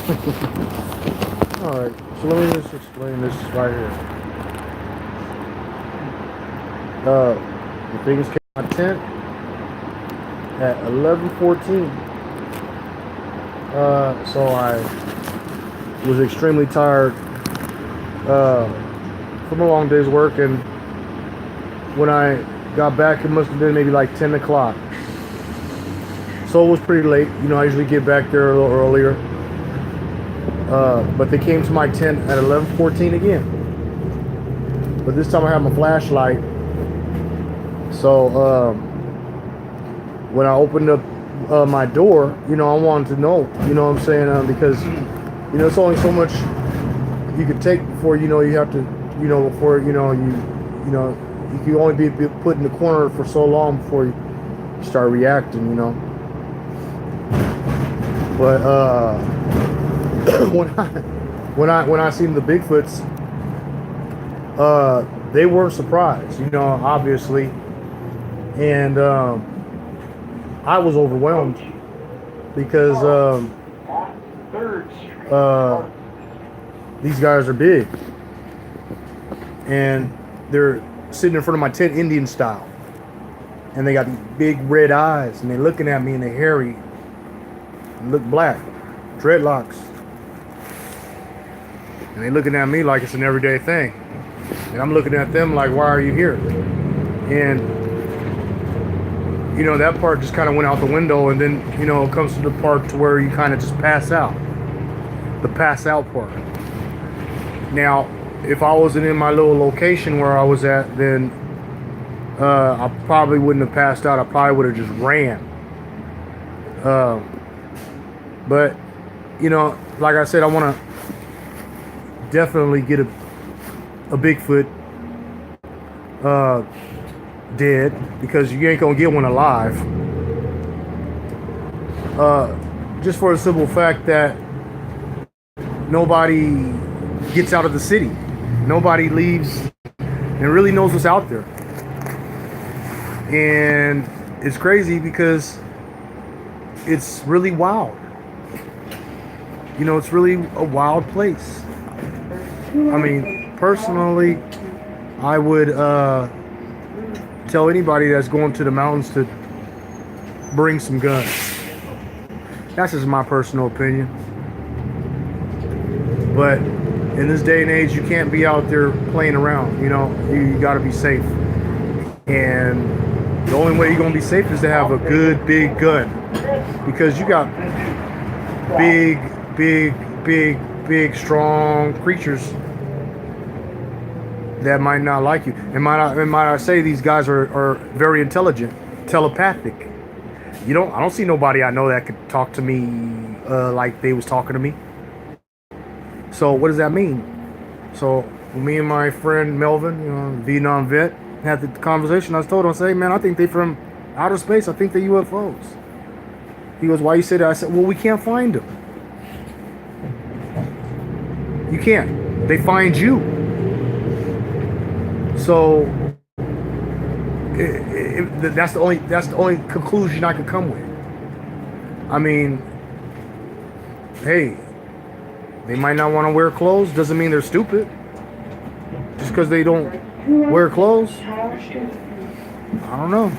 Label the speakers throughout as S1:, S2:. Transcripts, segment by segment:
S1: All right, so let me just explain this right here. The things came to my tent at 11:14. So I was extremely tired uh, from a long day's work, and when I got back, it must have been maybe like 10 o'clock. So it was pretty late. I usually get back there a little earlier. But they came to my tent at 11:14 again. But this time I had my flashlight. So when I opened up my door, I wanted to know, what I'm saying, because it's only so much you could take before you have to, before you can only be put in the corner for so long before you start reacting. But when I seen the Bigfoots, they were surprised, obviously, and I was overwhelmed because these guys are big, and they're sitting in front of my tent Indian style, and they got these big red eyes, and they're looking at me, and they're hairy, and look black, dreadlocks, and they're looking at me like it's an everyday thing, and I'm looking at them like, why are you here? And that part just kind of went out the window, and then it comes to the part to where you kind of just pass out, the pass out part. Now, if I wasn't in my little location where I was at, then I probably wouldn't have passed out. I probably would have just ran. But like I said, I want to definitely get a Bigfoot dead, because you ain't gonna get one alive. Just for the simple fact that nobody gets out of the city, nobody leaves and really knows what's out there, and it's crazy because it's really wild. It's really a wild place. I mean, personally, I would tell anybody that's going to the mountains to bring some guns. That's just my personal opinion. But in this day and age, you can't be out there playing around. You got to be safe. And the only way you're going to be safe is to have a good, big gun. Because you got big, strong creatures that might not like you. And might I say, these guys are very intelligent, telepathic. I don't see nobody I know that could talk to me like they was talking to me. So what does that mean? So me and my friend Melvin, Vietnam vet, had the conversation. I was told him, I said, man, I think they from outer space. I think they're UFOs. He goes, why you say that? I said, well, we can't find them. You can't. They find you. So that's the only conclusion I could come with. I mean, hey, they might not want to wear clothes. Doesn't mean they're stupid. Just because they don't wear clothes, I don't know.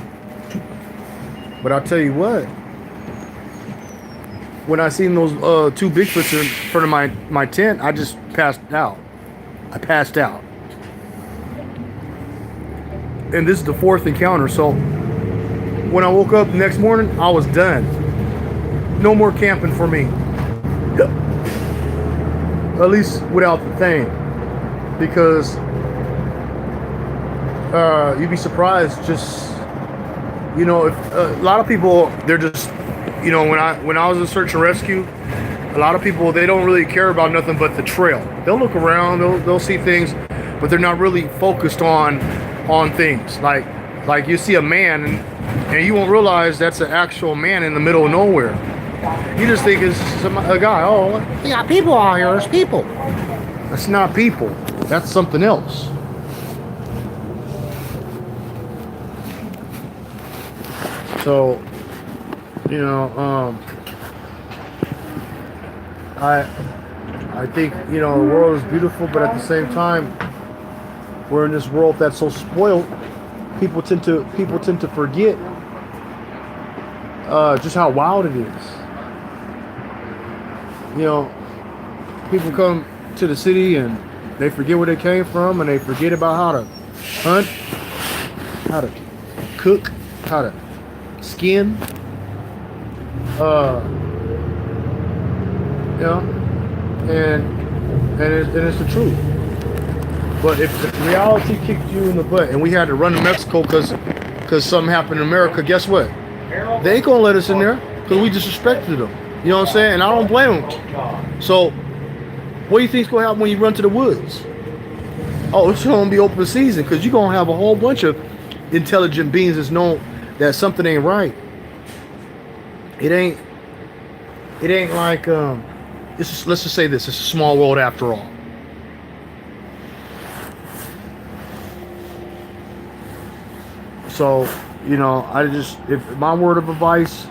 S1: But I'll tell you what. When I seen those two Bigfoots in front of my tent, I just passed out. I passed out. And this is the fourth encounter. So when I woke up the next morning, I was done. No more camping for me. At least without the thing. Because you'd be surprised just, if a lot of people, they're just, when I was in search and rescue, a lot of people, they don't really care about nothing but the trail. They'll look around, they'll see things, but they're not really focused on things. Like you see a man and you won't realize that's an actual man in the middle of nowhere. You just think it's a guy. Oh, we got people out here. There's people. That's not people. That's something else. So, I I think, you know, the world is beautiful, but at the same time, we're in this world that's so spoiled. People tend to forget just how wild it is. You know, people come to the city and they forget where they came from, and they forget about how to hunt, how to cook, how to skin. Uh, you know, and it's the truth. But if reality kicked you in the butt and we had to run to Mexico because something happened in America, guess what? They ain't gonna let us in there because we disrespected them. You know what I'm saying? And I don't blame them. So, what do you think's gonna happen when you run to the woods? Oh, it's gonna be open season because you're gonna have a whole bunch of intelligent beings that's know that something ain't right. It ain't like let's just say this, it's a small world after all. So, you know, if my word of advice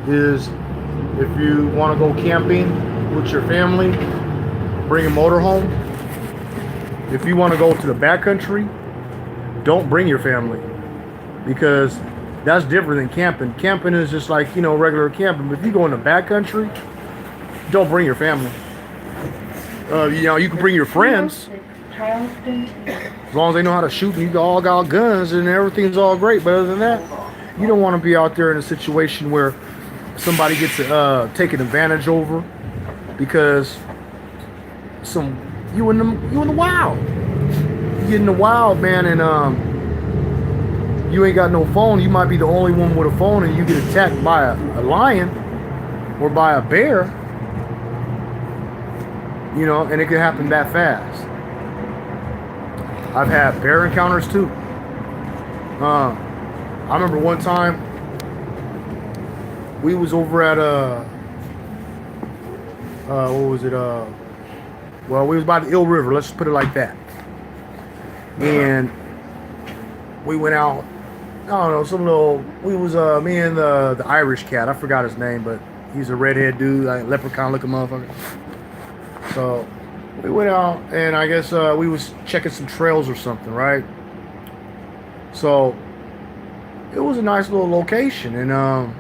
S1: is, if you want to go camping with your family, bring a motorhome. If you want to go to the backcountry, don't bring your family, because that's different than camping. Camping is just like, you know, regular camping. But if you go in the backcountry, don't bring your family. You know, you can bring your friends. As long as they know how to shoot and you all got guns and everything's all great. But other than that, you don't want to be out there in a situation where somebody gets taken advantage over because you in the wild. You get in the wild, man, and you ain't got no phone. You might be the only one with a phone, and you get attacked by a lion or by a bear. You know, and it can happen that fast. I've had bear encounters too. I remember one time we was over at what was it? Well, we was by the Eel River. Let's just put it like that. And we went out. I don't know, some little. We was me and the Irish cat. I forgot his name, but he's a redhead dude, like leprechaun looking motherfucker. So we went out, and I guess we was checking some trails or something, right? So it was a nice little location, and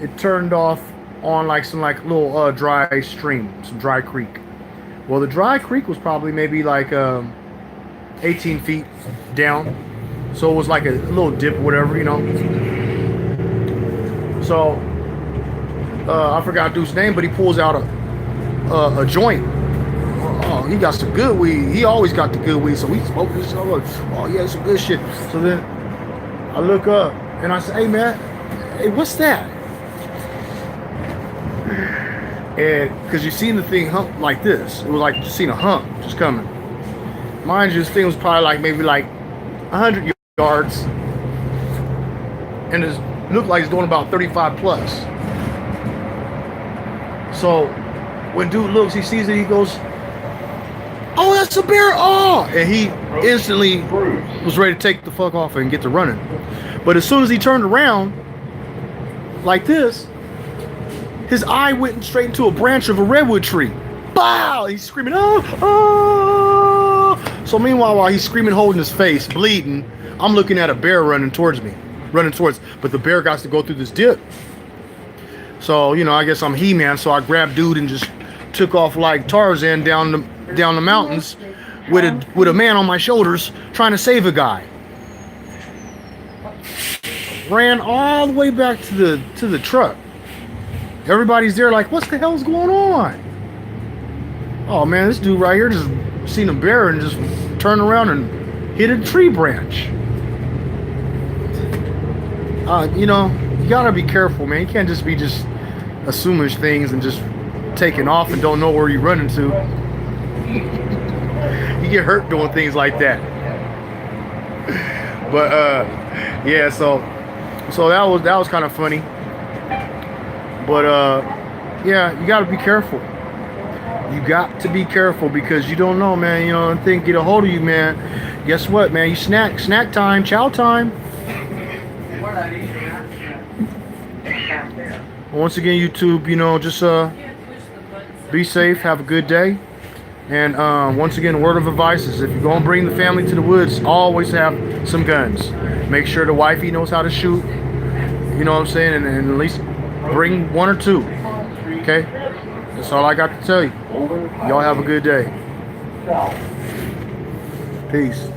S1: it turned off on like some like little dry stream, some dry creek. Well, the dry creek was probably maybe like 18 feet down, so it was like a little dip or whatever, you know. So I forgot dude's name, but he pulls out a joint. Oh, he got some good weed. He always got the good weed, so we smoked this. So I'm like, oh yeah, some good shit. So then I look up and I say, hey man, hey, what's that? And because you seen the thing hump like this, it was like you seen a hump just coming. Mind you, this thing was probably like maybe like 100 yards, and it looked like it's doing about 35 plus. So when dude looks, he sees it, he goes, oh, that's a bear! Oh! And he instantly was ready to take the fuck off and get to running. But as soon as he turned around, like this, his eye went straight into a branch of a redwood tree. Bow! He's screaming, oh! Oh! So meanwhile, while he's screaming, holding his face, bleeding, I'm looking at a bear running towards me. But the bear got to go through this dip. So, you know, I guess I'm He-Man, so I grabbed dude and just took off like Tarzan down the mountains with a man on my shoulders trying to save a guy. Ran all the way back to the truck. Everybody's there like, what the hell's going on? Oh man, this dude right here just seen a bear and just turned around and hit a tree branch. You know, you gotta be careful, man. You can't just be assuming things and just taking off and don't know where you're running to. You get hurt doing things like that. But yeah, so that was kind of funny. But yeah, you gotta be careful. You got to be careful because you don't know, man. You know, thing get a hold of you, man. Guess what, man? You snack time, chow time. Once again, YouTube, you know, just Be safe. Have a good day. And once again, word of advice is if you're going to bring the family to the woods, always have some guns. Make sure the wifey knows how to shoot. You know what I'm saying? And at least bring one or two. Okay? That's all I got to tell you. Y'all have a good day. Peace.